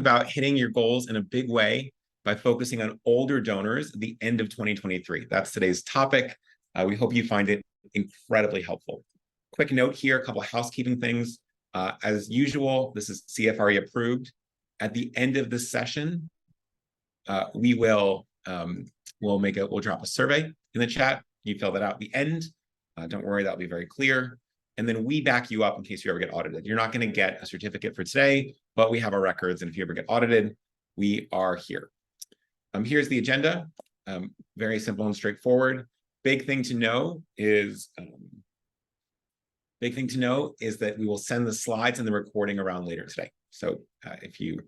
about hitting your goals in a big way by focusing on older donors at the end of 2023. That's today's topic. We hope you find it incredibly helpful. Quick note here, a couple of housekeeping things. As usual, this is CFRE approved. At the end of this session, we'll drop a survey in the chat. You fill that out at the end. Don't worry, that'll be very clear. And then we back you up in case you ever get audited. You're not going to get a certificate for today, but we have our records. And if you ever get audited, we are here. Here's the agenda. Very simple and straightforward. Big thing to know is that we will send the slides and the recording around later today. So if you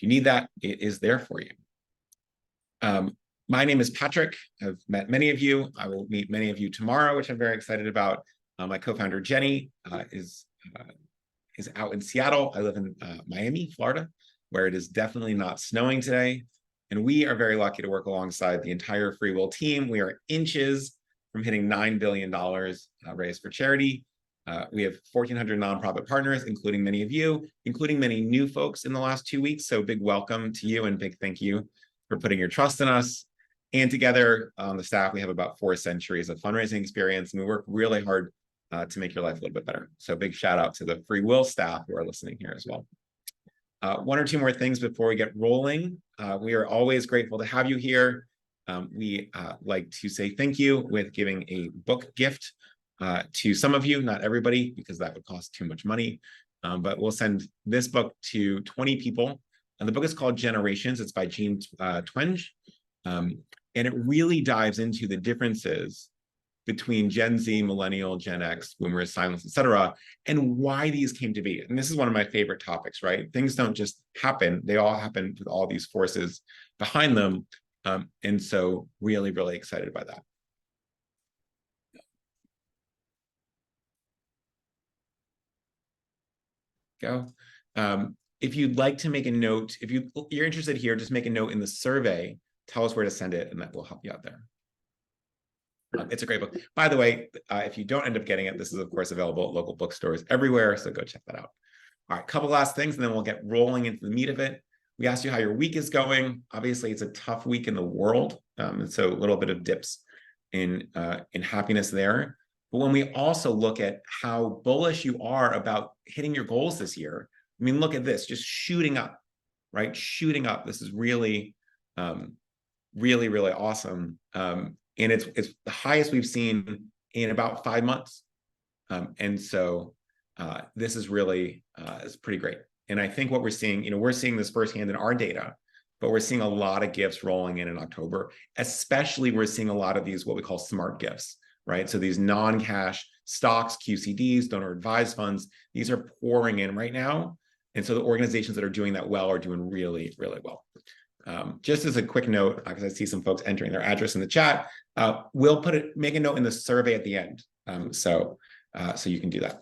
need that, it is there for you. My name is Patrick. I've met many of you. I will meet many of you tomorrow, which I'm very excited about. My co-founder Jenny is out in Seattle. I live in Miami, Florida, where it is definitely not snowing today. And we are very lucky to work alongside the entire FreeWill team. We are inches from hitting $9 billion raised for charity. We have 1,400 nonprofit partners, including many of you, including many new folks in the last 2 weeks. So big welcome to you and big thank you for putting your trust in us. And together on the staff, we have about 4 centuries of fundraising experience, and we work really hard to make your life a little bit better. So big shout out to the FreeWill staff who are listening here as well. 1 or 2 more things before we get rolling. We are always grateful to have you here. We like to say thank you with giving a book gift to some of you, not everybody, because that would cost too much money. But we'll send this book to 20 people. And the book is called Generations. It's by Jean Twenge. And it really dives into the differences between Gen Z, Millennial, Gen X, Boomers, Silence, et cetera, and why these came to be. And this is one of my favorite topics, right? Things don't just happen. They all happen with all these forces behind them. And so really, really excited by that. Go. If you'd like to make a note, if you're interested here, just make a note in the survey. Tell us where to send it, and that will help you out there. It's a great book. By the way, if you don't end up getting it, this is, of course, available at local bookstores everywhere, so go check that out. All right, couple last things, and then we'll get rolling into the meat of it. We asked you how your week is going. Obviously, it's a tough week in the world, and so a little bit of dips in happiness there. But when we also look at how bullish you are about hitting your goals this year, I mean, look at this, just shooting up, right? Shooting up. This is really, really, really awesome. And it's the highest we've seen in about 5 months. And so this is really is pretty great. And I think what we're seeing, we're seeing this firsthand in our data, but we're seeing a lot of gifts rolling in October. Especially we're seeing a lot of these, what we call smart gifts, right? So these non-cash stocks, QCDs, donor advised funds, these are pouring in right now. And so the organizations that are doing that well are doing really, really well. Just as a quick note, because I see some folks entering their address in the chat, we'll make a note in the survey at the end, so you can do that.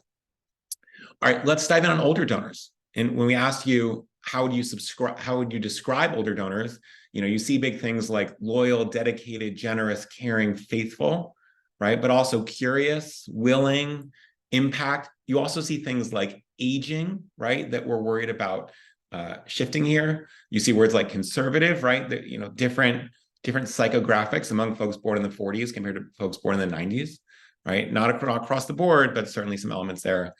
All right, let's dive in on older donors. And when we asked you how would you describe older donors, you see big things like loyal, dedicated, generous, caring, faithful, right? But also curious, willing, impact. You also see things like aging, right? That we're worried about shifting here. You see words like conservative, right? That, different psychographics among folks born in the 40s compared to folks born in the 90s, right? Not across the board, but certainly some elements there.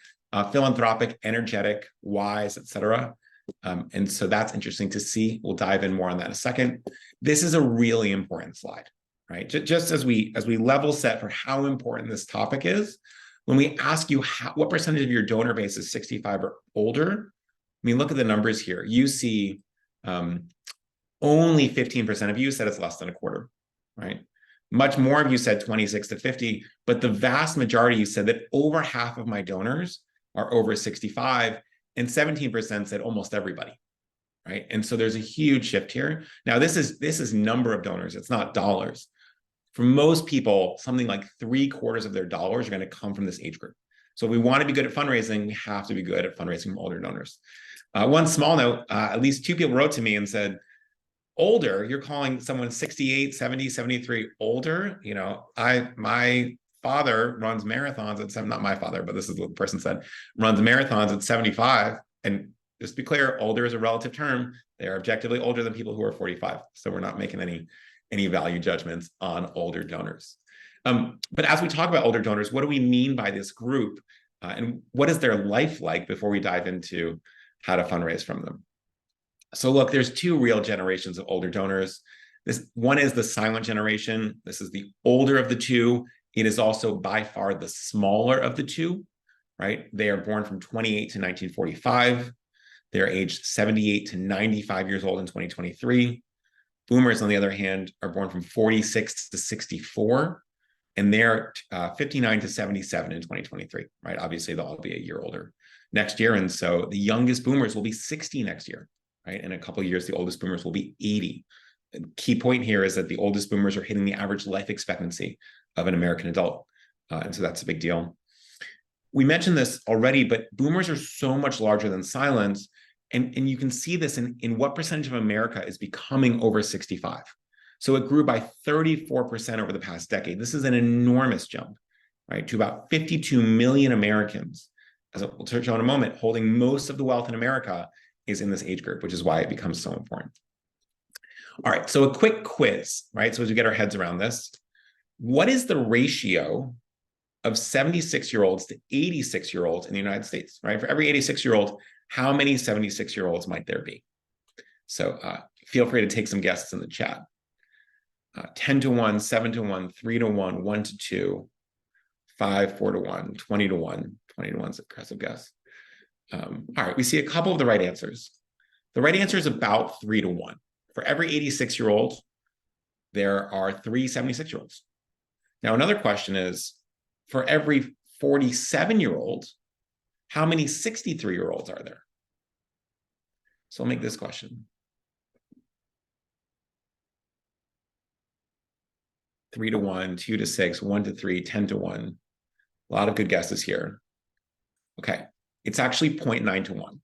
Philanthropic, energetic, wise, et cetera. And so that's interesting to see. We'll dive in more on that in a second. This is a really important slide, right? Just as we level set for how important this topic is, when we ask you what percentage of your donor base is 65 or older, I mean, look at the numbers here. You see only 15% of you said it's less than a quarter, right? Much more of you said 26 to 50, but the vast majority of you said that over half of my donors are over 65, and 17% said almost everybody, right? And so there's a huge shift here. Now, this is number of donors. It's not dollars. For most people, something like 3/4 of their dollars are going to come from this age group. So if we want to be good at fundraising, we have to be good at fundraising from older donors. One small note, at least 2 people wrote to me and said, older, you're calling someone 68, 70, 73 older? My father runs marathons at not my father, but this is what the person said, runs marathons at 75 and just to be clear, older is a relative term. They are objectively older than people who are 45. So we're not making any value judgments on older donors. But as we talk about older donors, what do we mean by this group? And what is their life like before we dive into how to fundraise from them? So look, there's two real generations of older donors. This one is the silent generation. This is the older of the two. It is also by far the smaller of the two, right? They are born from 28 to 1945. They're aged 78 to 95 years old in 2023. Boomers, on the other hand, are born from 46 to 64, and they're 59 to 77 in 2023, right? Obviously, they'll all be a year older next year. And so the youngest boomers will be 60 next year, right? In a couple of years, the oldest boomers will be 80. The key point here is that the oldest boomers are hitting the average life expectancy of an American adult. And so that's a big deal. We mentioned this already, but boomers are so much larger than silents. And you can see this in what percentage of America is becoming over 65. So it grew by 34% over the past decade. This is an enormous jump, right? To about 52 million Americans, as we'll show in a moment, holding most of the wealth in America is in this age group, which is why it becomes so important. All right, so a quick quiz, right? So as we get our heads around this, what is the ratio of 76-year-olds to 86-year-olds in the United States, right? For every 86-year-old, how many 76-year-olds might there be? So feel free to take some guesses in the chat. 10 to 1, 7 to 1, 3 to 1, 1 to 2, 5, 4 to 1, 20 to 1. 20 to 1 is an aggressive guess. All right, we see a couple of the right answers. The right answer is about 3 to 1. For every 86-year-old, there are 3 76-year-olds. Now, another question is, for every 47-year-old, how many 63-year-olds are there? So I'll make this question. 3 to 1, 2 to 6, 1 to 3, 10 to 1. A lot of good guesses here. Okay, it's actually 0.9 to 1.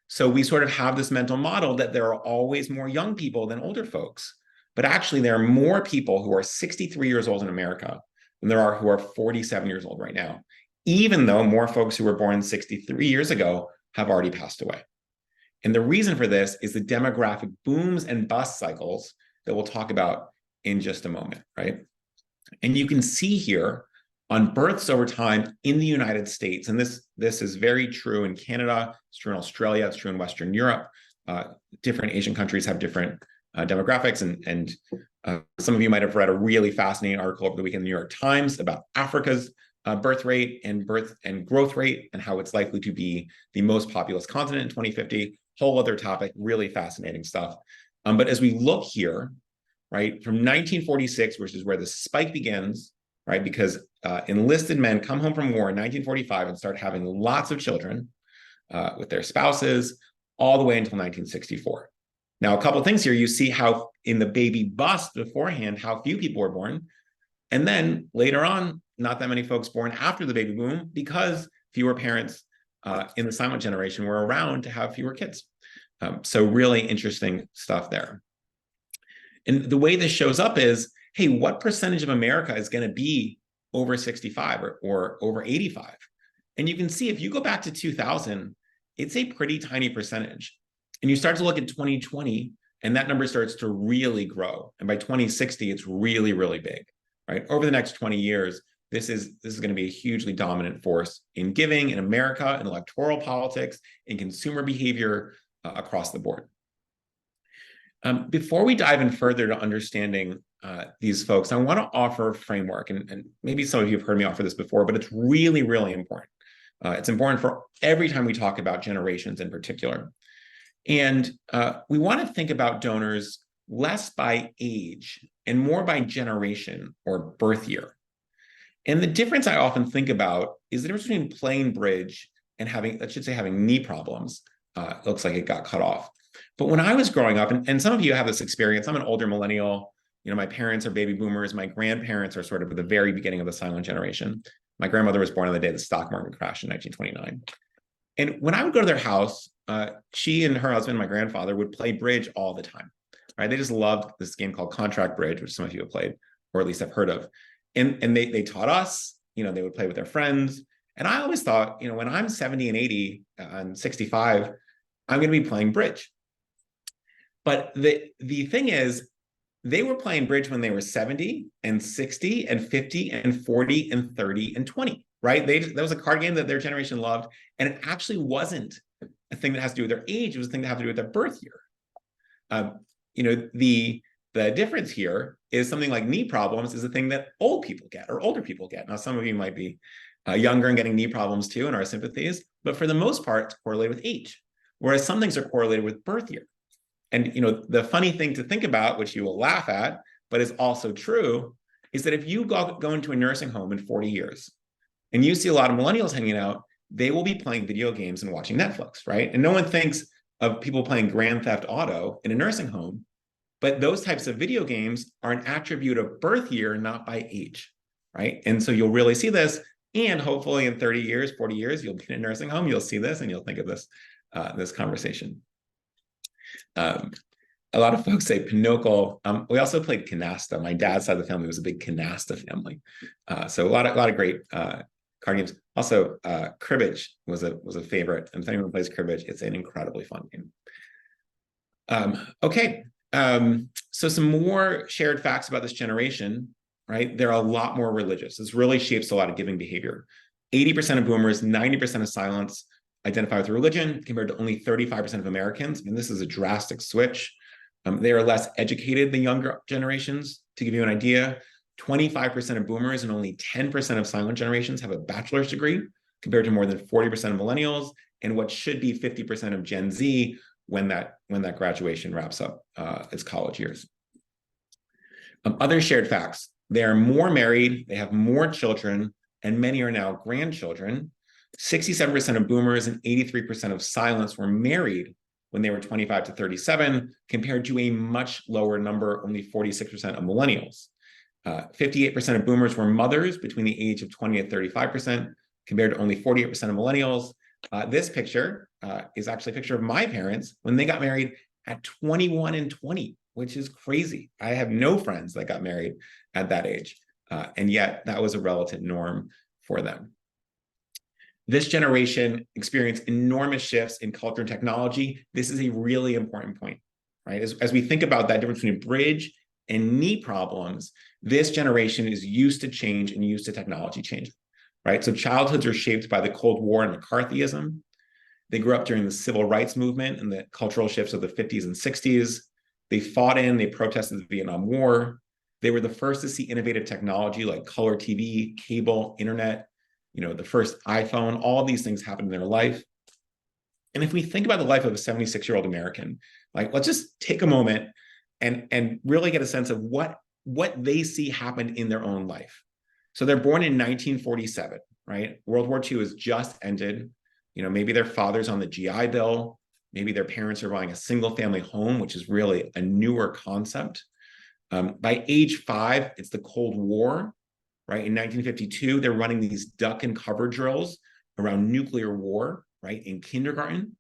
So we sort of have this mental model that there are always more young people than older folks. But actually, there are more people who are 63 years old in America than there are who are 47 years old right now, even though more folks who were born 63 years ago have already passed away. And the reason for this is the demographic booms and bust cycles that we'll talk about in just a moment, right? And you can see here on births over time in the United States, and this is very true in Canada, it's true in Australia, it's true in Western Europe. Different Asian countries have different demographics, and some of you might have read a really fascinating article over the weekend in the New York Times about Africa's birth rate and growth rate and how it's likely to be the most populous continent in 2050. Whole other topic, really fascinating stuff. But as we look here, right, from 1946, which is where the spike begins, right, because enlisted men come home from war in 1945 and start having lots of children with their spouses all the way until 1964. Now, a couple of things here. You see how in the baby bust beforehand, how few people were born. And then later on, not that many folks born after the baby boom because fewer parents in the silent generation were around to have fewer kids. So really interesting stuff there. And the way this shows up is, hey, what percentage of America is going to be over 65 or over 85? And you can see if you go back to 2000, it's a pretty tiny percentage. And you start to look at 2020, and that number starts to really grow. And by 2060, it's really, really big, right? Over the next 20 years, this is going to be a hugely dominant force in giving in America, in electoral politics, in consumer behavior across the board. Before we dive in further to understanding these folks, I want to offer a framework, and maybe some of you have heard me offer this before, but it's really, really important. It's important for every time we talk about generations in particular. And we want to think about donors less by age and more by generation or birth year. And the difference I often think about is the difference between playing bridge and having knee problems. It looks like it got cut off. But when I was growing up, and some of you have this experience, I'm an older millennial. You know, my parents are baby boomers. My grandparents are sort of at the very beginning of the silent generation. My grandmother was born on the day the stock market crashed in 1929. And when I would go to their house, she and her husband, my grandfather, would play bridge all the time. Right? They just loved this game called contract bridge, which some of you have played, or at least have heard of. And they taught us, you know, they would play with their friends. And I always thought, you know, when I'm 70 and 80 and 65, I'm going to be playing bridge. But the thing is, they were playing bridge when they were 70 and 60 and 50 and 40 and 30 and 20, right? That was a card game that their generation loved. And it actually wasn't a thing that has to do with their age. It was a thing that had to do with their birth year. The difference here is something like knee problems is a thing that old people get or older people get. Now, some of you might be younger and getting knee problems too, and our sympathies, but for the most part, it's correlated with age, whereas some things are correlated with birth year. And the funny thing to think about, which you will laugh at, but is also true, is that if you go into a nursing home in 40 years and you see a lot of millennials hanging out, they will be playing video games and watching Netflix, right? And no one thinks of people playing Grand Theft Auto in a nursing home, but those types of video games are an attribute of birth year, not by age, right? And so you'll really see this, and hopefully in 30 years, 40 years, you'll be in a nursing home, you'll see this, and you'll think of this conversation. A lot of folks say Pinochle. We also played canasta. My dad's side of the family was a big canasta family. So a lot of great card games. Also, cribbage was a favorite. And if anyone plays cribbage, it's an incredibly fun game. Okay. So some more shared facts about this generation, right? They're a lot more religious. This really shapes a lot of giving behavior. 80% of boomers, 90% of silents identify with religion compared to only 35% of Americans. And this is a drastic switch. They are less educated than younger generations. To give you an idea, 25% of boomers and only 10% of silent generations have a bachelor's degree compared to more than 40% of millennials and what should be 50% of Gen Z when that graduation wraps up its college years. Other shared facts: they are more married, they have more children, and many are now grandchildren. 67% of boomers and 83% of silents were married when they were 25 to 37, compared to a much lower number, only 46% of millennials. 58% of boomers were mothers between the age of 20 and 35%, compared to only 48% of millennials. This picture is actually a picture of my parents when they got married at 21 and 20, which is crazy. I have no friends that got married at that age, and yet that was a relative norm for them. This generation experienced enormous shifts in culture and technology. This is a really important point, right? As we think about that difference between bridge and knee problems, this generation is used to change and used to technology change, right? So childhoods are shaped by the Cold War and McCarthyism. They grew up during the civil rights movement and the cultural shifts of the 50s and 60s. They they protested the Vietnam War. They were the first to see innovative technology like color TV, cable, internet, the first iPhone. All of these things happened in their life. And if we think about the life of a 76-year-old American, let's just take a moment and really get a sense of what they see happen in their own life. So they're born in 1947, right? World War II has just ended. Maybe their father's on the GI Bill. Maybe their parents are buying a single-family home, which is really a newer concept. By age 5, it's the Cold War. Right, in 1952, they're running these duck and cover drills around nuclear war, right, in kindergarten.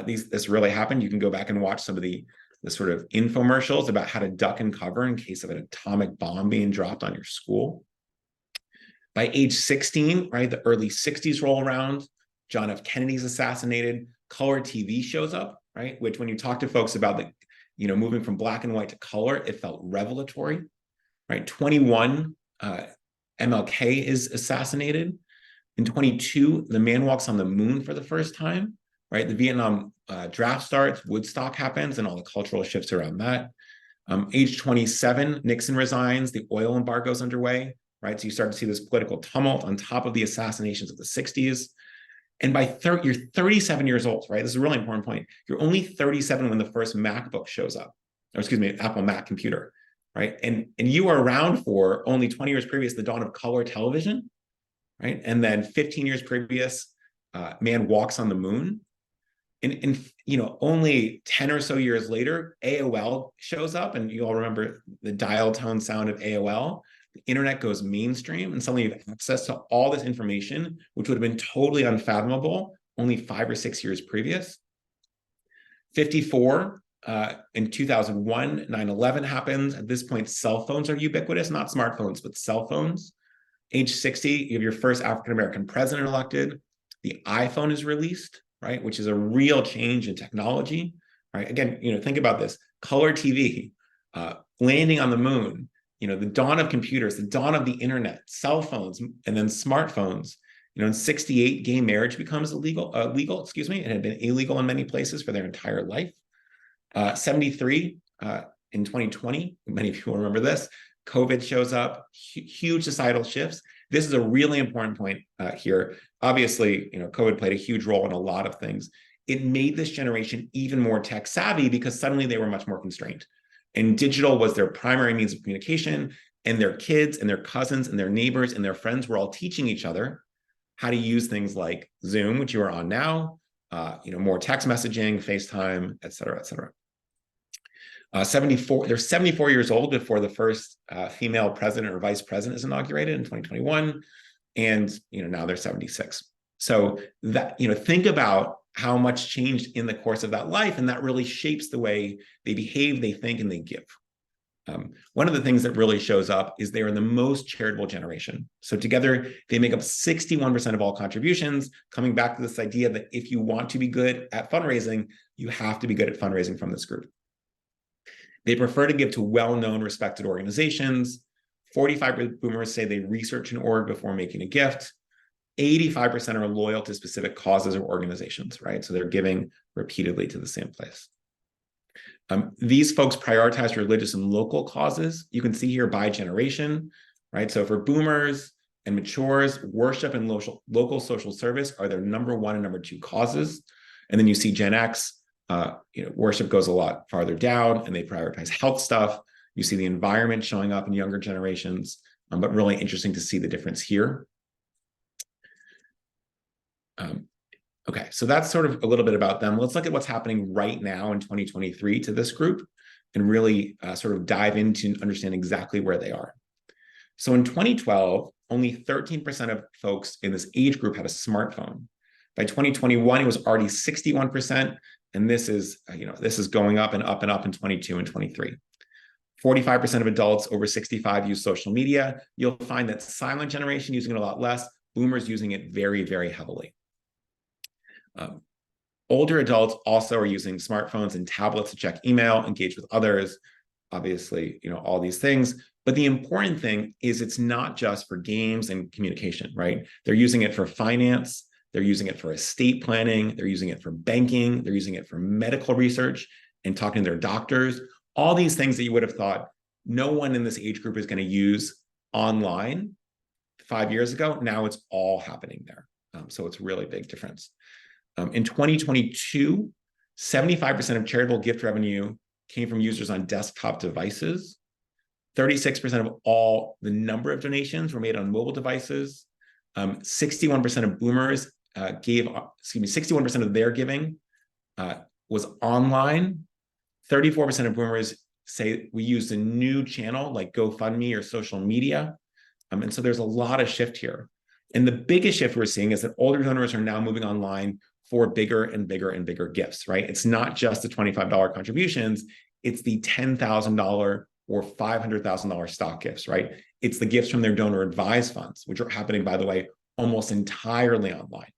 This really happened. You can go back and watch some of the sort of infomercials about how to duck and cover in case of an atomic bomb being dropped on your school. By age 16, right, the early 60s roll around. John F. Kennedy's assassinated. Color TV shows up, right, which when you talk to folks about moving from black and white to color, it felt revelatory, right? 21, MLK is assassinated. In 22, the man walks on the moon for the first time, right? The Vietnam draft starts, Woodstock happens, and all the cultural shifts around that. Age 27, Nixon resigns, the oil embargo is underway, right? So you start to see this political tumult on top of the assassinations of the 60s. And by you're 37 years old, right? This is a really important point. You're only 37 when the first MacBook shows up, or excuse me, Apple Mac computer. Right. And you are around for only 20 years previous, the dawn of color television. Right. And then 15 years previous, man walks on the moon. And only 10 or so years later, AOL shows up. And you all remember the dial tone sound of AOL. The internet goes mainstream. And suddenly you have access to all this information, which would have been totally unfathomable only 5 or 6 years previous. 54. In 2001, 9/11 happens. At this point, cell phones are ubiquitous, not smartphones, but cell phones. Age 60, you have your first African-American president elected. The iPhone is released, right? Which is a real change in technology, right? Again, think about this: color TV, landing on the moon, the dawn of computers, the dawn of the internet, cell phones, and then smartphones. In 68, gay marriage becomes legal. It had been illegal in many places for their entire life. 73, in 2020, many people remember this, COVID shows up, huge societal shifts. This is a really important point here. Obviously, COVID played a huge role in a lot of things. It made this generation even more tech savvy because suddenly they were much more constrained. And digital was their primary means of communication, and their kids and their cousins and their neighbors and their friends were all teaching each other how to use things like Zoom, which you are on now, more text messaging, FaceTime, et cetera, et cetera. 74, they're 74 years old before the first female president or vice president is inaugurated in 2021. And, now they're 76. So that, think about how much changed in the course of that life. And that really shapes the way they behave, they think, and they give. One of the things that really shows up is they're the most charitable generation. So together, they make up 61% of all contributions, coming back to this idea that if you want to be good at fundraising, you have to be good at fundraising from this group. They prefer to give to well-known, respected organizations. 45% boomers say they research an org before making a gift. 85% are loyal to specific causes or organizations, right? So they're giving repeatedly to the same place. These folks prioritize religious and local causes. You can see here by generation, right? So for boomers and matures, worship and local social service are their number 1 and number 2 causes. And then you see Gen X, worship goes a lot farther down, and they prioritize health stuff. You see the environment showing up in younger generations, but really interesting to see the difference here. Okay, so that's sort of a little bit about them. Let's look at what's happening right now in 2023 to this group and really sort of dive into understand exactly where they are. So in 2012, only 13% of folks in this age group had a smartphone. By 2021, it was already 61%. And this is going up and up and up in 22 and 23. 45% of adults over 65 use social media. You'll find that silent generation using it a lot less, boomers using it very, very heavily. Older adults also are using smartphones and tablets to check email, engage with others, obviously, all these things. But the important thing is it's not just for games and communication, right? They're using it for finance. They're using it for estate planning. They're using it for banking. They're using it for medical research and talking to their doctors. All these things that you would have thought no one in this age group is going to use online 5 years ago. Now it's all happening there. So it's a really big difference. In 2022, 75% of charitable gift revenue came from users on desktop devices. 36% of all the number of donations were made on mobile devices. 61% of boomers 61% of their giving was online. 34% of boomers say we used a new channel like GoFundMe or social media. And so there's a lot of shift here. And the biggest shift we're seeing is that older donors are now moving online for bigger and bigger and bigger gifts, right? It's not just the $25 contributions, it's the $10,000 or $500,000 stock gifts, right? It's the gifts from their donor advised funds, which are happening, by the way, almost entirely online.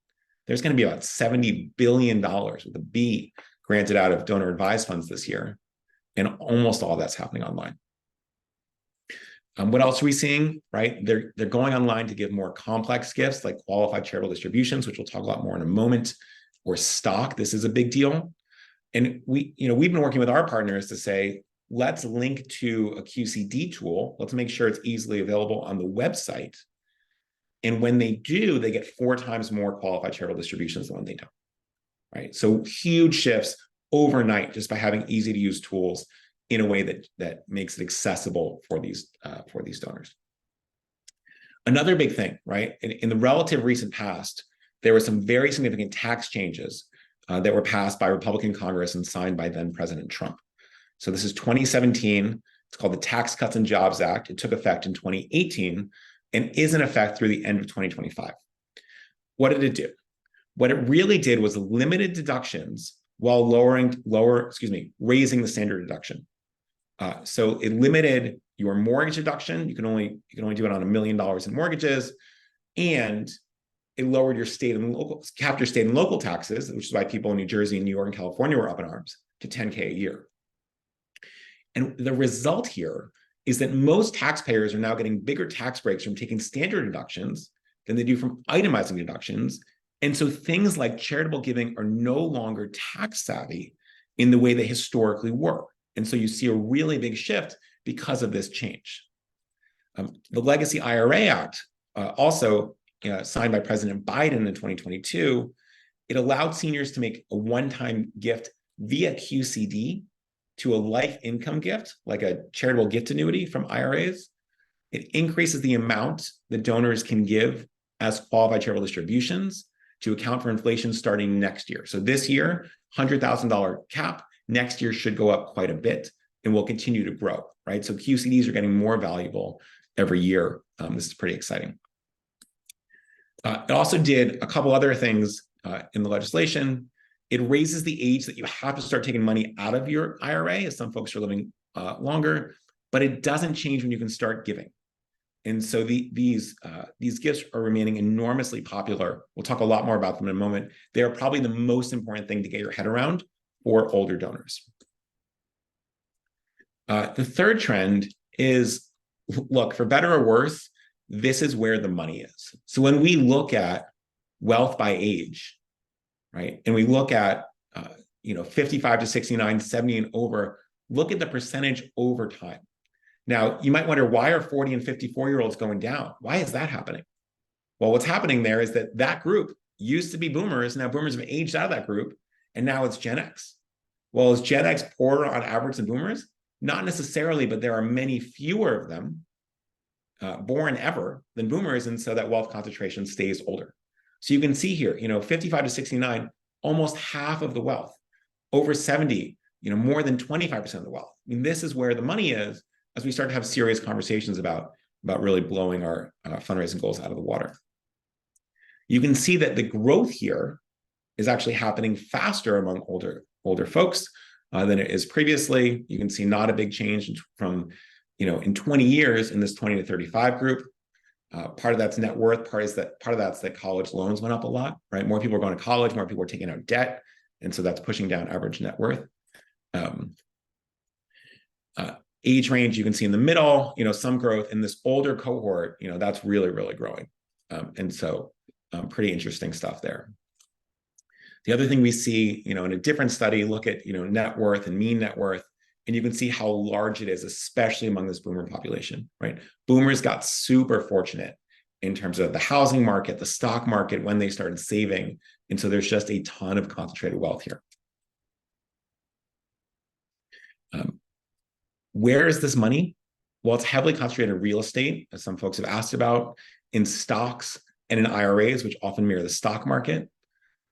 There's going to be about $70 billion with a B granted out of donor advised funds this year. And almost all that's happening online. What else are we seeing, right? They're going online to give more complex gifts like qualified charitable distributions, which we'll talk a lot more in a moment, or stock. This is a big deal. And we've been working with our partners to say, let's link to a QCD tool. Let's make sure it's easily available on the website. And when they do, they get 4 times more qualified charitable distributions than when they don't, right? So huge shifts overnight just by having easy to use tools in a way that makes it accessible for these donors. Another big thing, right? In the relative recent past, there were some very significant tax changes that were passed by Republican Congress and signed by then President Trump. So this is 2017. It's called the Tax Cuts and Jobs Act. It took effect in 2018 and is in effect through the end of 2025. What did it do? What it really did was limited deductions while raising the standard deduction. So it limited your mortgage deduction. You can only do it on $1 million in mortgages, and it lowered your state and local, capped your state and local taxes, which is why people in New Jersey and New York and California were up in arms, to $10K a year. And the result here is that most taxpayers are now getting bigger tax breaks from taking standard deductions than they do from itemizing deductions. And so things like charitable giving are no longer tax savvy in the way they historically were. And so you see a really big shift because of this change. The Legacy IRA Act, also signed by President Biden in 2022, it allowed seniors to make a one-time gift via QCD to a life income gift, like a charitable gift annuity from IRAs. It increases the amount that donors can give as qualified charitable distributions to account for inflation starting next year. So this year, $100,000 cap. Next year should go up quite a bit and will continue to grow, right? So QCDs are getting more valuable every year. This is pretty exciting. It also did a couple other things in the legislation. It raises the age that you have to start taking money out of your IRA, as some folks are living longer, but it doesn't change when you can start giving. And so these gifts are remaining enormously popular. We'll talk a lot more about them in a moment. They are probably the most important thing to get your head around for older donors. The third trend is, look, for better or worse, this is where the money is. So when we look at wealth by age, right, and we look at 55 to 69, 70 and over, look at the percentage over time. Now, you might wonder, why are 40 and 54-year-olds going down? Why is that happening? Well, what's happening there is that group used to be boomers. Now boomers have aged out of that group, and now it's Gen X. Well, is Gen X poorer on average than boomers? Not necessarily, but there are many fewer of them born ever than boomers, and so that wealth concentration stays older. So you can see here, 55 to 69, almost half of the wealth. Over 70, more than 25% of the wealth. I mean, this is where the money is as we start to have serious conversations about really blowing our fundraising goals out of the water. You can see that the growth here is actually happening faster among older folks than it is previously. You can see not a big change from, in 20 years in this 20 to 35 group. Part of that's net worth, part of that's that college loans went up a lot, right? More people are going to college, more people are taking out debt. And so that's pushing down average net worth. Age range, you can see in the middle, some growth in this older cohort, that's really, really growing. And so pretty interesting stuff there. The other thing we see, in a different study, look at, net worth and mean net worth, and you can see how large it is, especially among this boomer population, right? Boomers got super fortunate in terms of the housing market, the stock market, when they started saving. And so there's just a ton of concentrated wealth here. Where is this money? Well, it's heavily concentrated in real estate, as some folks have asked about, in stocks and in IRAs, which often mirror the stock market.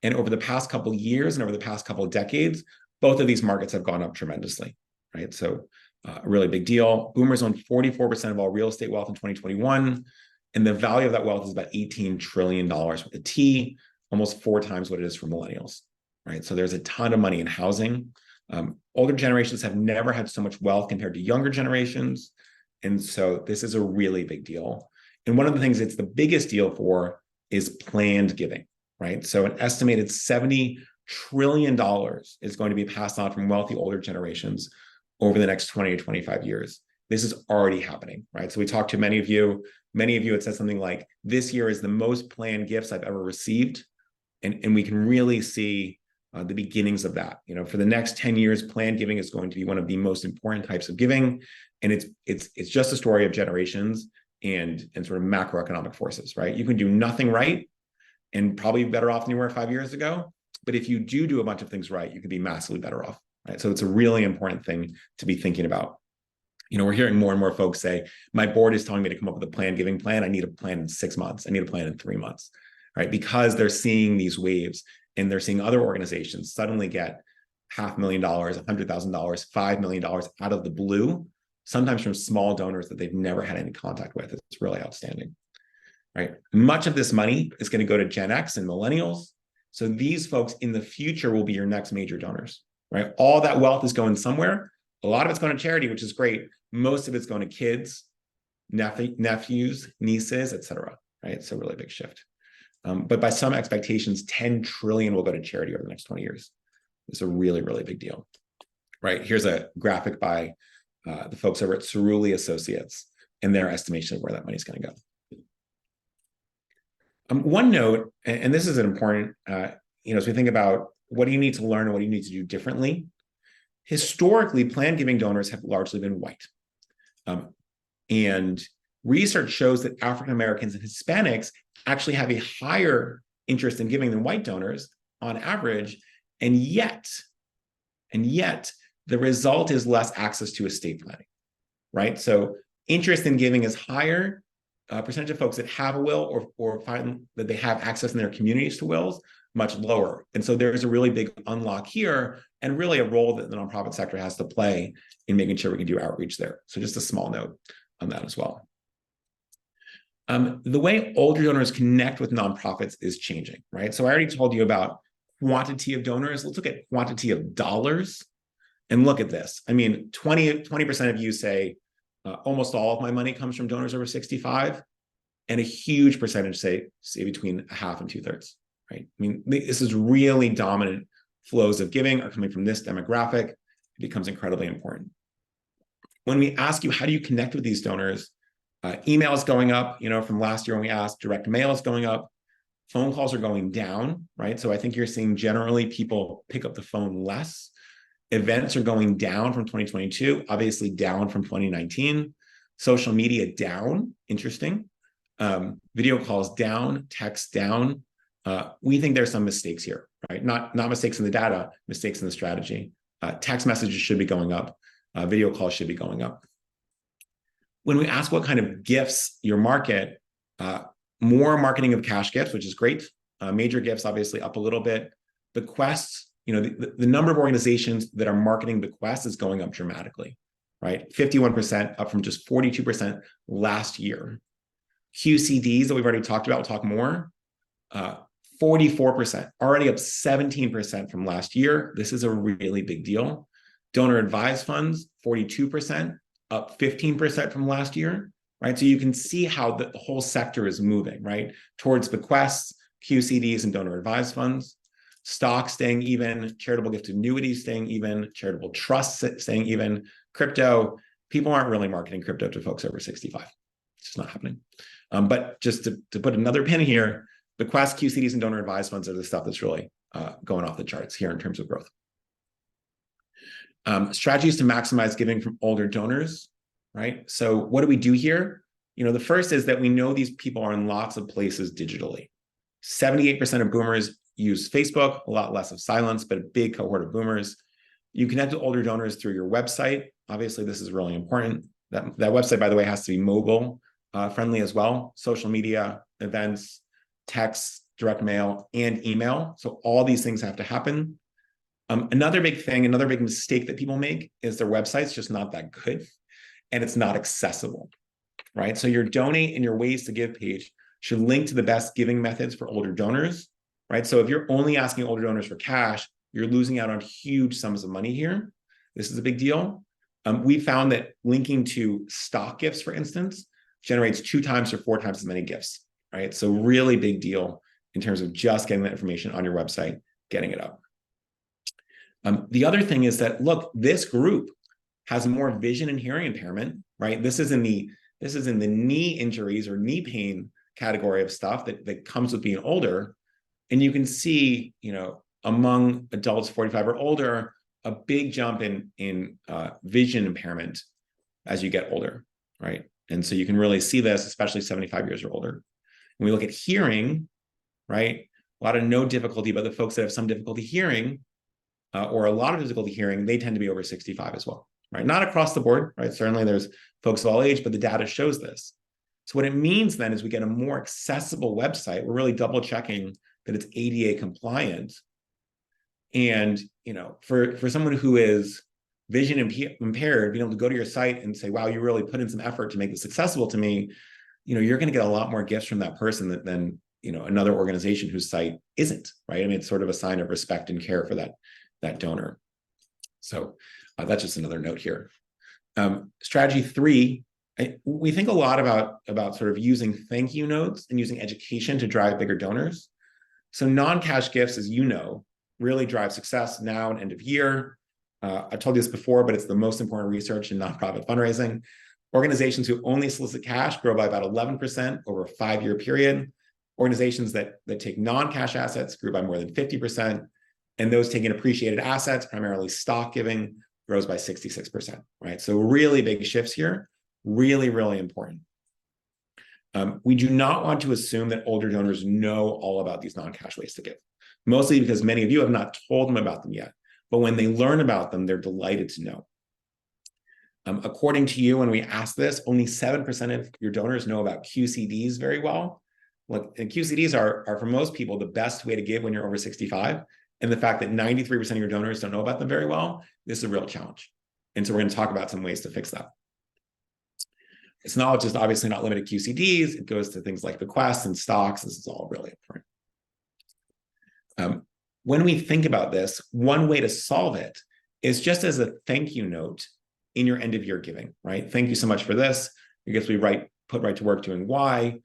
And over the past couple of years and over the past couple of decades, both of these markets have gone up tremendously, right? So a really big deal. Boomers own 44% of all real estate wealth in 2021, and the value of that wealth is about $18 trillion with a T, almost 4 times what it is for millennials, right? So there's a ton of money in housing. Older generations have never had so much wealth compared to younger generations. And so this is a really big deal. And one of the things it's the biggest deal for is planned giving, right? So an estimated $70 trillion is going to be passed on from wealthy older generations over the next 20 to 25 years. This is already happening, right? So we talked to many of you, it said something like, this year is the most planned gifts I've ever received. And we can really see the beginnings of that. For the next 10 years, planned giving is going to be one of the most important types of giving. And it's just a story of generations and sort of macroeconomic forces, right? You can do nothing right and probably be better off than you were 5 years ago. But if you do a bunch of things right, you could be massively better off, right? So it's a really important thing to be thinking about. We're hearing more and more folks say, my board is telling me to come up with a planned giving plan. I need a plan in 6 months. I need a plan in 3 months, right? Because they're seeing these waves and they're seeing other organizations suddenly get $500,000, $100,000, $5 million out of the blue, sometimes from small donors that they've never had any contact with. It's really outstanding, right? Much of this money is going to go to Gen X and millennials. So these folks in the future will be your next major donors, right? All that wealth is going somewhere. A lot of it's going to charity, which is great. Most of it's going to kids, nephews, nieces, et cetera, right? So really big shift. But by some expectations, 10 trillion will go to charity over the next 20 years. It's a really, really big deal, right? Here's a graphic by the folks over at Cerulli Associates and their estimation of where that money is going to go. One note, and this is an important, as we think about what do you need to learn and what do you need to do differently, historically, planned giving donors have largely been white. And research shows that African Americans and Hispanics actually have a higher interest in giving than white donors on average, and yet the result is less access to estate planning, right? So interest in giving is higher. Percentage of folks that have a will or find that they have access in their communities to wills, much lower. And so there's a really big unlock here and really a role that the nonprofit sector has to play in making sure we can do outreach there. So just a small note on that as well. The way older donors connect with nonprofits is changing, right? So I already told you about quantity of donors. Let's look at quantity of dollars and look at this. I mean, 20% of you say, almost all of my money comes from donors over 65, and a huge percentage say between a half and 2/3, right? I mean, this is really dominant flows of giving are coming from this demographic. It becomes incredibly important. When we ask you, how do you connect with these donors? Email is going up, from last year when we asked, direct mail is going up, phone calls are going down, right? So I think you're seeing generally people pick up the phone less. Events are going down from 2022, obviously down from 2019. Social media down, interesting. Video calls down, text down. We think there's some mistakes here, right? Not mistakes in the data, mistakes in the strategy. Text messages should be going up. Video calls should be going up. When we ask what kind of gifts your market, more marketing of cash gifts, which is great. Major gifts, obviously, up a little bit. Bequests, the number of organizations that are marketing bequests is going up dramatically, right? 51% up from just 42% last year. QCDs that we've already talked about, we'll talk more, 44%, already up 17% from last year. This is a really big deal. Donor advised funds, 42%, up 15% from last year, right? So you can see how the whole sector is moving, right? Towards bequests, QCDs, and donor advised funds. Stocks staying even, charitable gift annuities staying even, charitable trusts staying even, crypto. People aren't really marketing crypto to folks over 65. It's just not happening. But just to put another pin here, bequests, QCDs, and donor advised funds are the stuff that's really going off the charts here in terms of growth. Strategies to maximize giving from older donors, right? So what do we do here? The first is that we know these people are in lots of places digitally. 78% of boomers use Facebook, a lot less of silence, but a big cohort of boomers. You connect with older donors through your website. Obviously, this is really important. That website, by the way, has to be mobile friendly as well. Social media, events, text, direct mail, and email. So all these things have to happen. Another big thing, another big mistake that people make is their website's just not that good and it's not accessible, right? So your donate and your ways to give page should link to the best giving methods for older donors, right? So if you're only asking older donors for cash, you're losing out on huge sums of money here. This is a big deal. We found that linking to stock gifts, for instance, generates 2 times or 4 times as many gifts, right? So really big deal in terms of just getting that information on your website, getting it up. The other thing is that, look, this group has more vision and hearing impairment, right? This is in the knee injuries or knee pain category of stuff that comes with being older. And you can see, among adults 45 or older, a big jump in vision impairment as you get older, right? And so you can really see this, especially 75 years or older. When we look at hearing, right? A lot of no difficulty, but the folks that have some difficulty hearing or a lot of difficulty hearing, they tend to be over 65 as well, right? Not across the board, right? Certainly there's folks of all age, but the data shows this. So what it means then is we get a more accessible website. We're really double checking that it's ADA compliant. And, for someone who is vision impaired, being able to go to your site and say, wow, you really put in some effort to make this accessible to me, you're going to get a lot more gifts from that person than another organization whose site isn't, right? I mean, it's sort of a sign of respect and care for that donor. So that's just another note here. Strategy 3 We think a lot about sort of using thank you notes and using education to drive bigger donors. So non-cash gifts, as you know, really drive success now and end of year. I told you this before, but it's the most important research in nonprofit fundraising. Organizations who only solicit cash grow by about 11% over a 5-year period. Organizations that take non-cash assets grew by more than 50%. And those taking appreciated assets, primarily stock giving, grows by 66%, right? So really big shifts here, really, really important. We do not want to assume that older donors know all about these non-cash ways to give, mostly because many of you have not told them about them yet. But when they learn about them, they're delighted to know. According to you, when we ask this, only 7% of your donors know about QCDs very well. Well, and QCDs are for most people the best way to give when you're over 65. And the fact that 93% of your donors don't know about them very well, this is a real challenge. And so we're going to talk about some ways to fix that. It's not just obviously not limited to QCDs. It goes to things like bequests and stocks. This is all really important. When we think about this, one way to solve it is just as a thank you note in your end of year giving, right? Thank you so much for this. I guess we put right to work doing Y.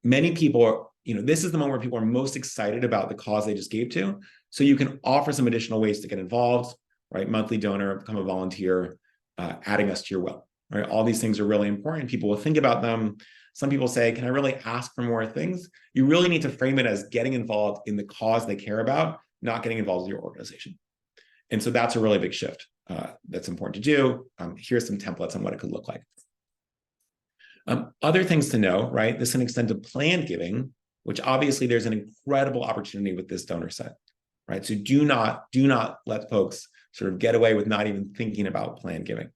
Many people are, this is the moment where people are most excited about the cause they just gave to. So you can offer some additional ways to get involved, right? Monthly donor, become a volunteer, adding us to your will, right? All these things are really important. People will think about them. Some people say, can I really ask for more things? You really need to frame it as getting involved in the cause they care about, not getting involved in your organization. And so that's a really big shift that's important to do. Here's some templates on what it could look like. Other things to know, right? This can extend to planned giving, which obviously there's an incredible opportunity with this donor set, right? So do not let folks sort of get away with not even thinking about planned giving.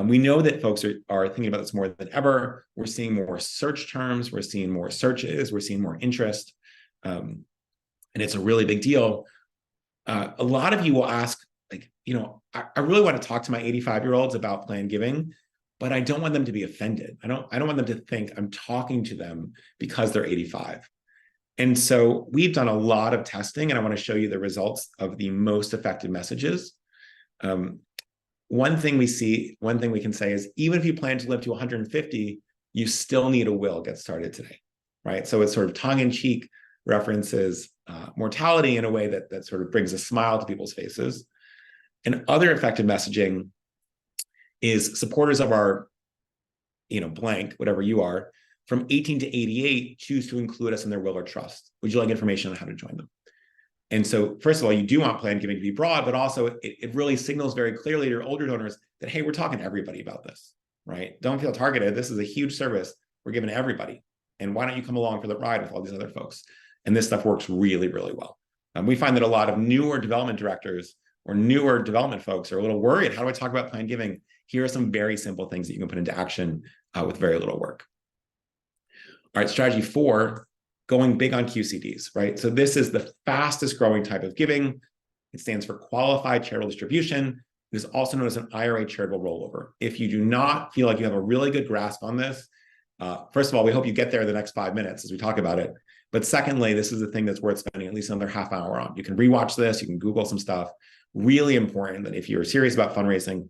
We know that folks are thinking about this more than ever. We're seeing more search terms. We're seeing more searches. We're seeing more interest. And it's a really big deal. A lot of you will ask, like, I really want to talk to my 85-year-olds about planned giving, but I don't want them to be offended. I don't want them to think I'm talking to them because they're 85. And so we've done a lot of testing, and I want to show you the results of the most effective messages. One thing we can say is, even if you plan to live to 150, you still need a will get started today, right? So it's sort of tongue-in-cheek references mortality in a way that sort of brings a smile to people's faces. And other effective messaging is supporters of our, blank, whatever you are, from 18 to 88 choose to include us in their will or trust. Would you like information on how to join them? And so, first of all, you do want planned giving to be broad, but also it really signals very clearly to your older donors that, hey, we're talking to everybody about this, right? Don't feel targeted. This is a huge service we're giving to everybody. And why don't you come along for the ride with all these other folks? And this stuff works really, really well. We find that a lot of newer development directors or newer development folks are a little worried. How do I talk about planned giving? Here are some very simple things that you can put into action with very little work. All right, strategy 4, going big on QCDs, right? So this is the fastest growing type of giving. It stands for qualified charitable distribution. It is also known as an IRA charitable rollover. If you do not feel like you have a really good grasp on this, first of all, we hope you get there in the next 5 minutes as we talk about it. But secondly, this is the thing that's worth spending at least another half hour on. You can rewatch this, you can Google some stuff. Really important that if you're serious about fundraising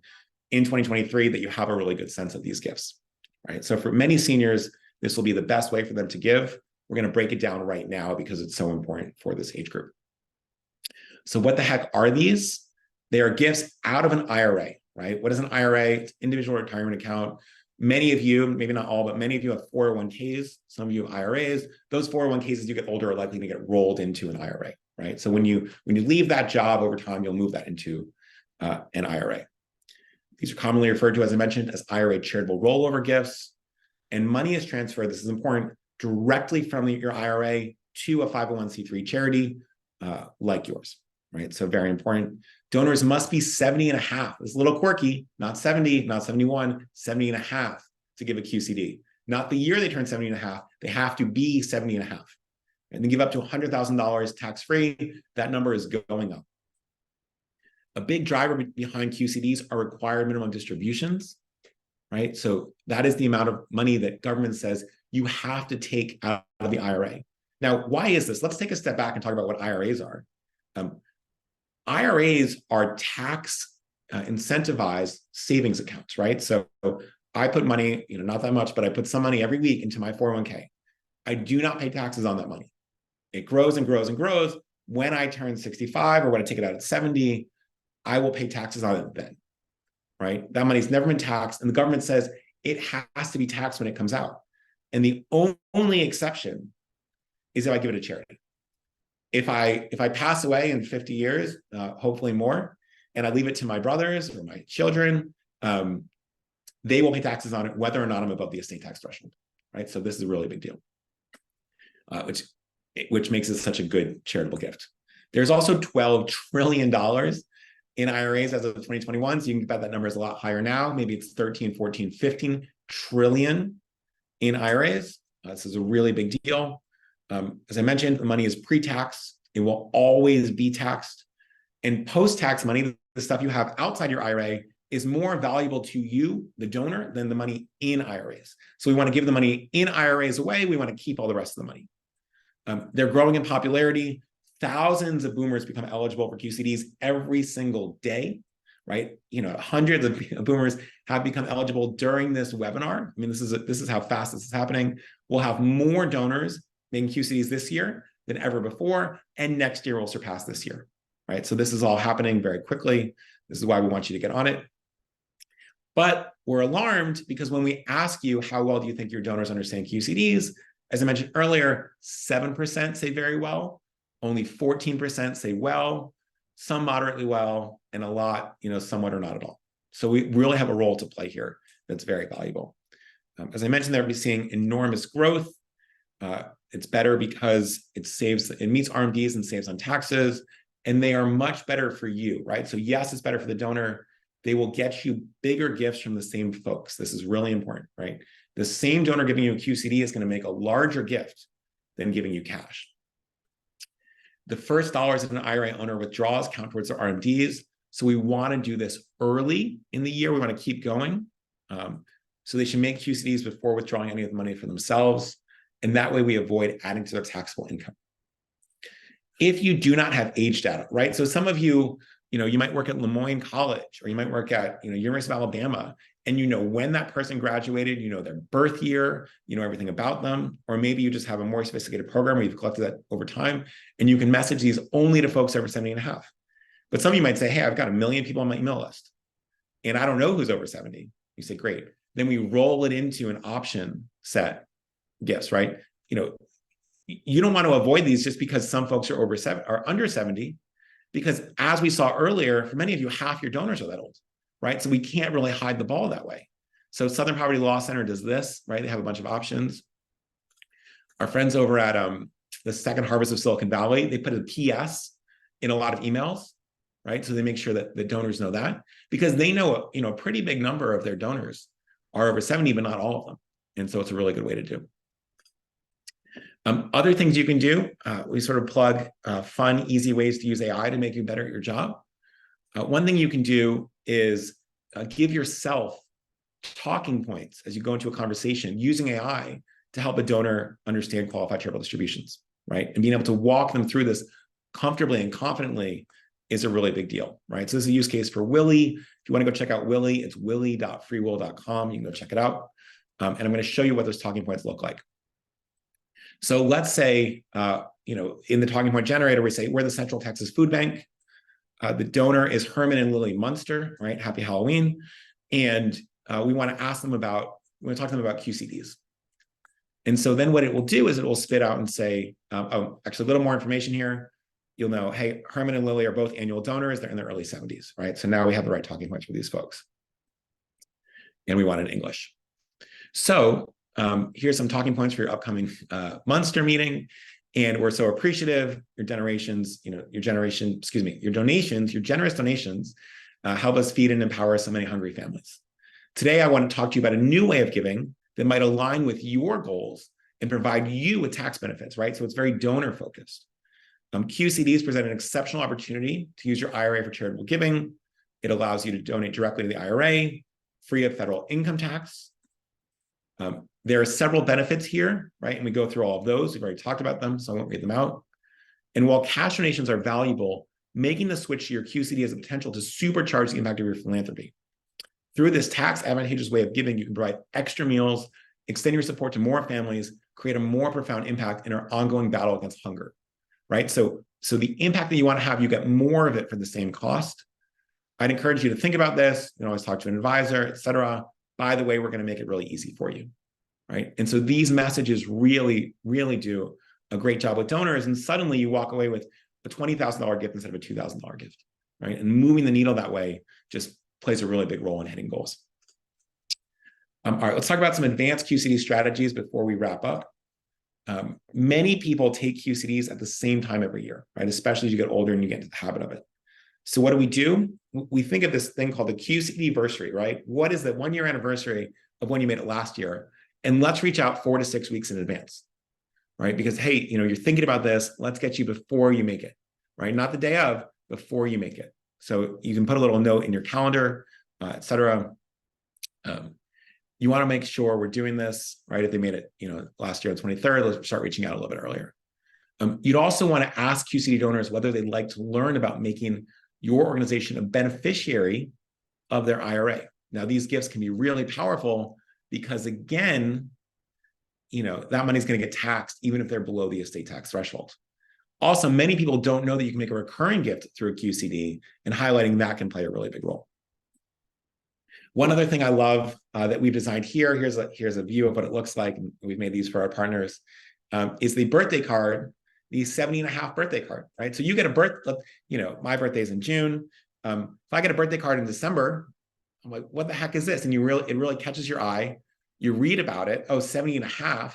in 2023, that you have a really good sense of these gifts, right? So for many seniors, this will be the best way for them to give. We're going to break it down right now because it's so important for this age group. So what the heck are these? They are gifts out of an IRA, right? What is an IRA? It's individual retirement account. Many of you, maybe not all, but many of you have 401ks. Some of you have IRAs. Those 401ks, as you get older, are likely to get rolled into an IRA, right? So when you leave that job over time, you'll move that into an IRA. These are commonly referred to, as I mentioned, as IRA charitable rollover gifts. And money is transferred, this is important, directly from your IRA to a 501c3 charity like yours, right? So very important. Donors must be 70 and a half. It's a little quirky, not 70, not 71, 70 and a half to give a QCD. Not the year they turn 70 and a half, they have to be 70 and a half. And then give up to $100,000 tax-free, that number is going up. A big driver behind QCDs are required minimum distributions, right? So that is the amount of money that government says you have to take out of the IRA. Now, why is this? Let's take a step back and talk about what IRAs are. IRAs are tax incentivized savings accounts, right? So I put money, not that much, but I put some money every week into my 401k. I do not pay taxes on that money. It grows and grows and grows. When I turn 65 or when I take it out at 70, I will pay taxes on it then, right? That money's never been taxed. And the government says it has to be taxed when it comes out. And the only exception is if I give it to charity. If I pass away in 50 years, hopefully more, and I leave it to my brothers or my children, they will pay taxes on it, whether or not I'm above the estate tax threshold, right? So this is a really big deal, which makes it such a good charitable gift. There's also $12 trillion in IRAs as of 2021. So you can bet that number is a lot higher now. Maybe it's 13, 14, 15 trillion in IRAs. This is a really big deal. As I mentioned, the money is pre-tax. It will always be taxed. And post-tax money, the stuff you have outside your IRA, is more valuable to you, the donor, than the money in IRAs. So we want to give the money in IRAs away. We want to keep all the rest of the money. They're growing in popularity. Thousands of boomers become eligible for QCDs every single day, right? Hundreds of boomers have become eligible during this webinar. I mean, this is how fast this is happening. We'll have more donors making QCDs this year than ever before, and next year will surpass this year, right? So this is all happening very quickly. This is why we want you to get on it. But we're alarmed because when we ask you, how well do you think your donors understand QCDs? As I mentioned earlier, 7% say very well, only 14% say well, some moderately well, and a lot, somewhat or not at all. So we really have a role to play here that's very valuable. As I mentioned, they're seeing enormous growth. It's better because it meets RMDs and saves on taxes, and they are much better for you, right? So yes, it's better for the donor. They will get you bigger gifts from the same folks. This is really important, right? The same donor giving you a QCD is going to make a larger gift than giving you cash. The first dollars that an IRA owner withdraws count towards their RMDs. So we want to do this early in the year. We want to keep going. So they should make QCDs before withdrawing any of the money for themselves. And that way we avoid adding to their taxable income. If you do not have age data, right? So some of you, you might work at Lemoyne College, or you might work at, University of Alabama, and when that person graduated, their birth year, everything about them, or maybe you just have a more sophisticated program where you've collected that over time, and you can message these only to folks over 70 and a half. But some of you might say, hey, I've got 1 million people on my email list, and I don't know who's over 70. You say, great. Then we roll it into an option set gifts, right? You don't want to avoid these just because some folks are under 70, because as we saw earlier, for many of you, half your donors are that old, right? So we can't really hide the ball that way. So Southern Poverty Law Center does this, right? They have a bunch of options. Our friends over at the Second Harvest of Silicon Valley, they put a PS in a lot of emails, right? So they make sure that the donors know that, because they know, a pretty big number of their donors are over 70, but not all of them. And so it's a really good way to do. Other things you can do, we sort of plug fun, easy ways to use AI to make you better at your job. One thing you can do is give yourself talking points as you go into a conversation using AI to help a donor understand qualified charitable distributions, right? And being able to walk them through this comfortably and confidently is a really big deal, right? So this is a use case for Willie. If you want to go check out Willie, it's willie.freewill.com. You can go check it out. And I'm going to show you what those talking points look like. So let's say, in the talking point generator, we say, we're the Central Texas Food Bank. The donor is Herman and Lily Munster, right? Happy Halloween. And we want to talk to them about QCDs. And so then what it will do is it will spit out and say, actually a little more information here. You'll know, hey, Herman and Lily are both annual donors. They're in their early 70s, right? So now we have the right talking points for these folks. And we want it in English. So here's some talking points for your upcoming Munster meeting. And we're so appreciative. Your donations, your generous donations help us feed and empower so many hungry families. Today, I want to talk to you about a new way of giving that might align with your goals and provide you with tax benefits, right? So it's very donor focused. QCDs present an exceptional opportunity to use your IRA for charitable giving. It allows you to donate directly to the IRA, free of federal income tax. There are several benefits here, right? And we go through all of those. We've already talked about them, so I won't read them out. And while cash donations are valuable, making the switch to your QCD has the potential to supercharge the impact of your philanthropy. Through this tax advantageous way of giving, you can provide extra meals, extend your support to more families, create a more profound impact in our ongoing battle against hunger, right? So the impact that you want to have, you get more of it for the same cost. I'd encourage you to think about this. You can always talk to an advisor, et cetera. By the way, we're going to make it really easy for you, right? And so these messages really, really do a great job with donors. And suddenly you walk away with a $20,000 gift instead of a $2,000 gift, right? And moving the needle that way just plays a really big role in hitting goals. All right, let's talk about some advanced QCD strategies before we wrap up. Many people take QCDs at the same time every year, right? Especially as you get older and you get into the habit of it. So what do? We think of this thing called the QCD-versary, right? What is the 1-year anniversary of when you made it last year? And let's reach out 4 to 6 weeks in advance, right? Because, hey, you're thinking about this, let's get you before you make it, right? Not the day of, before you make it. So you can put a little note in your calendar, et cetera. You want to make sure we're doing this, right? If they made it, last year on 23rd, let's start reaching out a little bit earlier. You'd also want to ask QCD donors whether they'd like to learn about making your organization a beneficiary of their IRA. Now, these gifts can be really powerful because, again, that money is going to get taxed even if they're below the estate tax threshold. Also, many people don't know that you can make a recurring gift through a QCD, and highlighting that can play a really big role. One other thing I love that we've designed here, here's a view of what it looks like, and we've made these for our partners, is the birthday card, the 70.5 birthday card, right? So you get a my birthday's in June. If I get a birthday card in December, I'm like, what the heck is this? And it really catches your eye. You read about it, 70.5,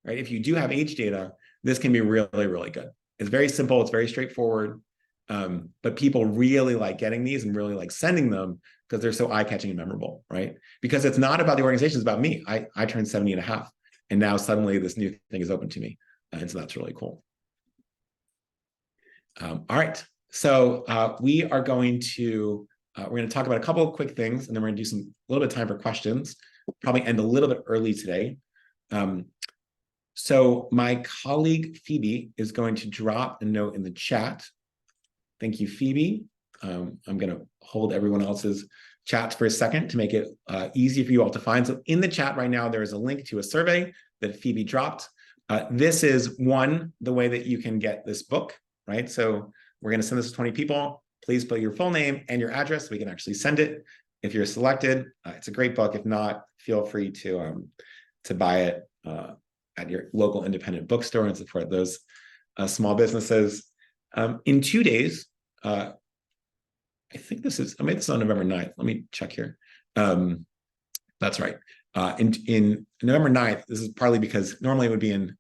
right? If you do have age data, this can be really, really good. It's very simple, it's very straightforward, but people really like getting these and really like sending them because they're so eye-catching and memorable, right? Because it's not about the organization, it's about me. I turned 70.5, and now suddenly this new thing is open to me. And so that's really cool. All right, so we're going to talk about a couple of quick things, and then we're going to do a little bit of time for questions. Probably end a little bit early today. So my colleague Phoebe is going to drop a note in the chat. Thank you, Phoebe. I'm going to hold everyone else's chats for a second to make it easy for you all to find. So in the chat right now, there is a link to a survey that Phoebe dropped. This is the way that you can get this book, right? So we're going to send this to 20 people. Please put your full name and your address so we can actually send it. If you're selected, it's a great book. If not, feel free to buy it at your local independent bookstore and support those small businesses. In 2 days, I think I made this on November 9th. Let me check here. That's right. In November 9th, this is partly because normally it would be on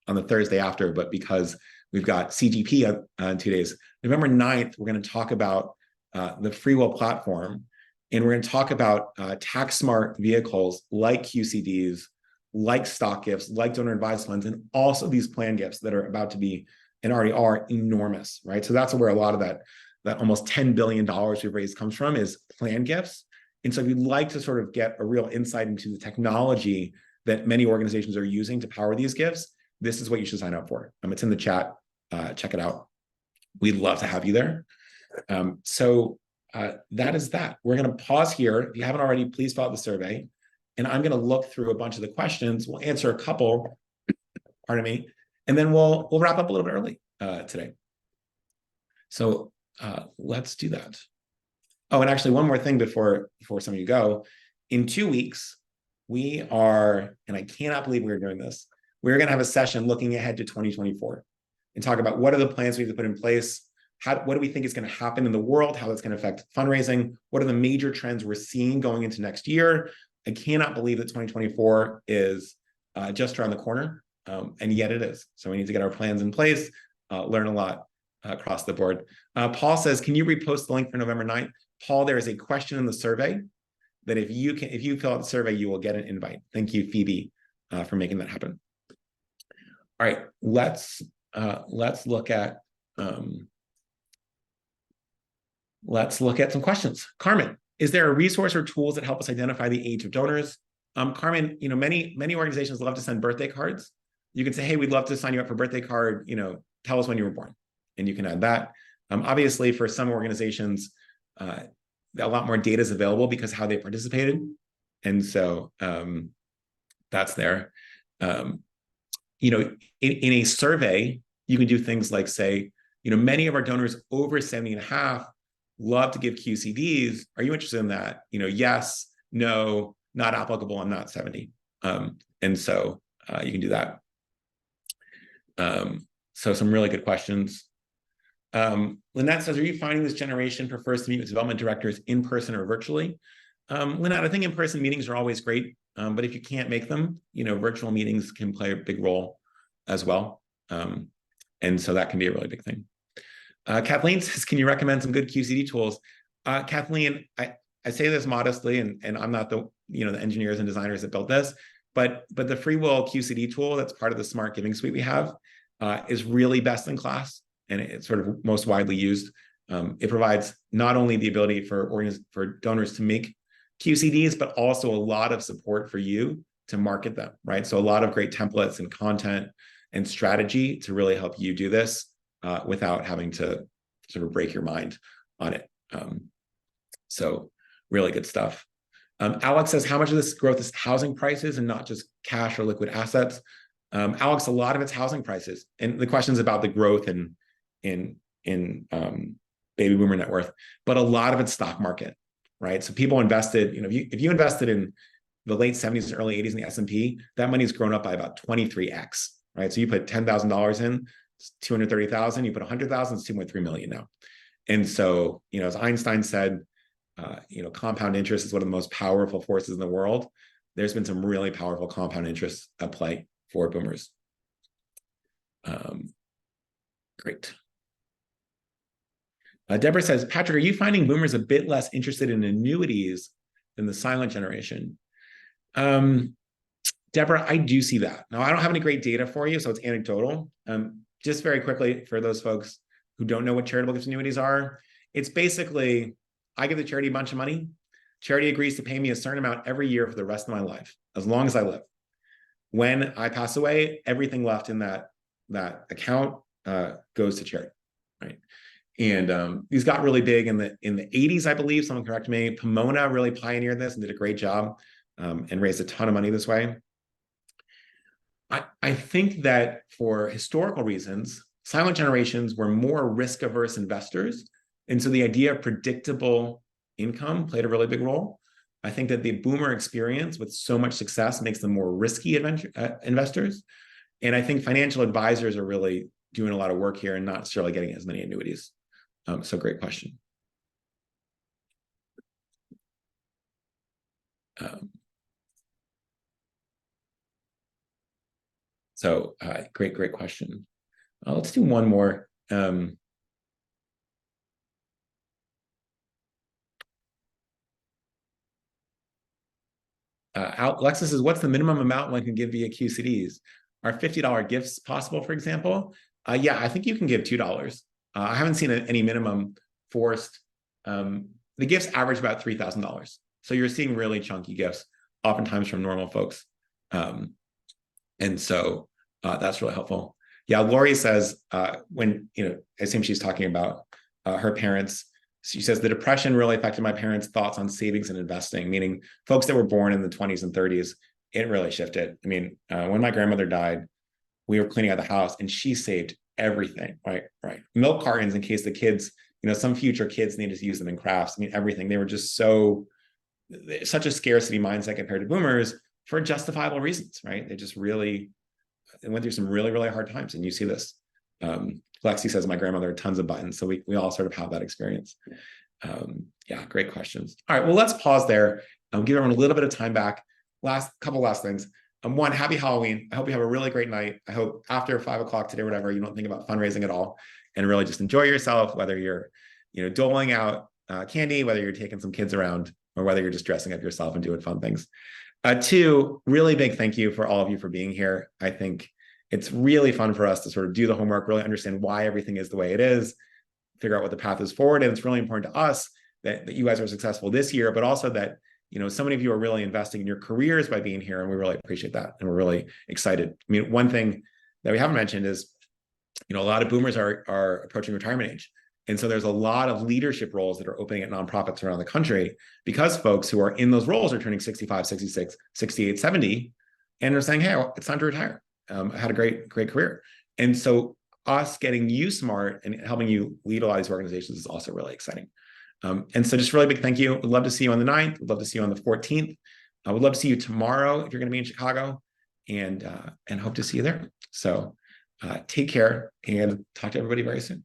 the Thursday after, but because we've got CGP in 2 days. November 9th, we're going to talk about the FreeWill platform, and we're going to talk about tax smart vehicles like QCDs, like stock gifts, like donor advised funds, and also these plan gifts that are about to be and already are enormous, right? So that's where a lot of that almost $10 billion we've raised comes from, is plan gifts. And so if you'd like to sort of get a real insight into the technology that many organizations are using to power these gifts, this is what you should sign up for. It's in the chat. Check it out. We'd love to have you there. So that is that. We're going to pause here. If you haven't already, please fill out the survey. And I'm going to look through a bunch of the questions. We'll answer a couple, pardon me, and then we'll wrap up a little bit early today. So let's do that. Oh, and actually one more thing before some of you go. In 2 weeks, we are, and I cannot believe we're doing this, we're going to have a session looking ahead to 2024 and talk about what are the plans we have to put in place, what do we think is going to happen in the world, how that's going to affect fundraising, what are the major trends we're seeing going into next year. I cannot believe that 2024 is just around the corner, and yet it is. So we need to get our plans in place, learn a lot across the board. Paul says, can you repost the link for November 9th? Paul, there is a question in the survey that if you fill out the survey, you will get an invite. Thank you, Phoebe, for making that happen. All right, let's look at some questions. Carmen, is there a resource or tools that help us identify the age of donors? Carmen, many organizations love to send birthday cards. You can say, hey, we'd love to sign you up for a birthday card. Tell us when you were born, and you can add that. Obviously, for some organizations, a lot more data is available because how they participated. And so that's there. You know, in a survey, you can do things like say, you know, many of our donors over 70.5 love to give QCDs. Are you interested in that? You know, yes, no, not applicable, I'm not 70. And so you can do that. So some really good questions. Lynette says, are you finding this generation prefers to meet with development directors in person or virtually? Lynette, I think in-person meetings are always great, but if you can't make them, you know, virtual meetings can play a big role as well. And so that can be a really big thing. Kathleen says, can you recommend some good QCD tools? Kathleen, I say this modestly, and I'm not the, you know, the engineers and designers that built this, but the FreeWill QCD tool that's part of the Smart Giving Suite we have is really best in class, and it's sort of most widely used. It provides not only the ability for donors to make QCDs, but also a lot of support for you to market them, right? So a lot of great templates and content and strategy to really help you do this without having to sort of break your mind on it. So really good stuff. Alex says, how much of this growth is housing prices and not just cash or liquid assets? Alex, a lot of it's housing prices. And the question is about the growth in baby boomer net worth, but a lot of it's stock market, right? So people invested, you know, if you invested in the late 70s and early 80s in the S&P, that money's grown up by about 23x, right? So you put $10,000 in, it's 230,000, you put 100,000, it's 2.3 million now. And so, you know, as Einstein said, you know, compound interest is one of the most powerful forces in the world. There's been some really powerful compound interest at play for boomers. Great. Deborah says, Patrick, are you finding boomers a bit less interested in annuities than the silent generation? Deborah, I do see that. Now, I don't have any great data for you, so it's anecdotal. Just very quickly, for those folks who don't know what charitable gifts annuities are, it's basically, I give the charity a bunch of money. Charity agrees to pay me a certain amount every year for the rest of my life, as long as I live. When I pass away, everything left in that account goes to charity, right? And these got really big in the 80s, I believe. Someone correct me. Pomona really pioneered this and did a great job and raised a ton of money this way. I think that for historical reasons, silent generations were more risk-averse investors. And so the idea of predictable income played a really big role. I think that the boomer experience with so much success makes them more risky investors. And I think financial advisors are really doing a lot of work here and not necessarily getting as many annuities. So great question. Great question. Let's do one more. Alexis says, what's the minimum amount one can give via QCDs? Are $50 gifts possible, for example? Yeah, I think you can give $2. I haven't seen any minimum forced. The gifts average about $3,000. So you're seeing really chunky gifts, oftentimes from normal folks. And so that's really helpful. Yeah, Lori says, when, you know, I assume she's talking about her parents. She says, the Depression really affected my parents' thoughts on savings and investing, meaning folks that were born in the 20s and 30s, it really shifted. I mean, when my grandmother died, we were cleaning out the house and she saved everything, right? Milk cartons in case the kids, you know, some future kids needed to use them in crafts. I mean, everything. They were just such a scarcity mindset compared to boomers for justifiable reasons, right? They just really went through some really, really hard times. And you see this. Lexi says, my grandmother had tons of buttons. So we all sort of have that experience. Yeah, great questions. All right, well, let's pause there. Give everyone a little bit of time back. Couple last things. One, happy Halloween. I hope you have a really great night. I hope after 5 o'clock today, whatever, you don't think about fundraising at all and really just enjoy yourself, whether you're, you know, doling out candy, whether you're taking some kids around, or whether you're just dressing up yourself and doing fun things. Two, really big thank you for all of you for being here. I think it's really fun for us to sort of do the homework, really understand why everything is the way it is, figure out what the path is forward. And it's really important to us that you guys are successful this year, but also that, you know, so many of you are really investing in your careers by being here, and we really appreciate that. And we're really excited. I mean, one thing that we haven't mentioned is, you know, a lot of boomers are approaching retirement age. And so there's a lot of leadership roles that are opening at nonprofits around the country because folks who are in those roles are turning 65, 66, 68, 70, and they're saying, hey, it's time to retire. I had a great career. And so us getting you smart and helping you lead a lot of these organizations is also really exciting. And so just really big thank you. We'd love to see you on the 9th. We'd love to see you on the 14th. I would love to see you tomorrow if you're going to be in Chicago, and hope to see you there. So take care and talk to everybody very soon.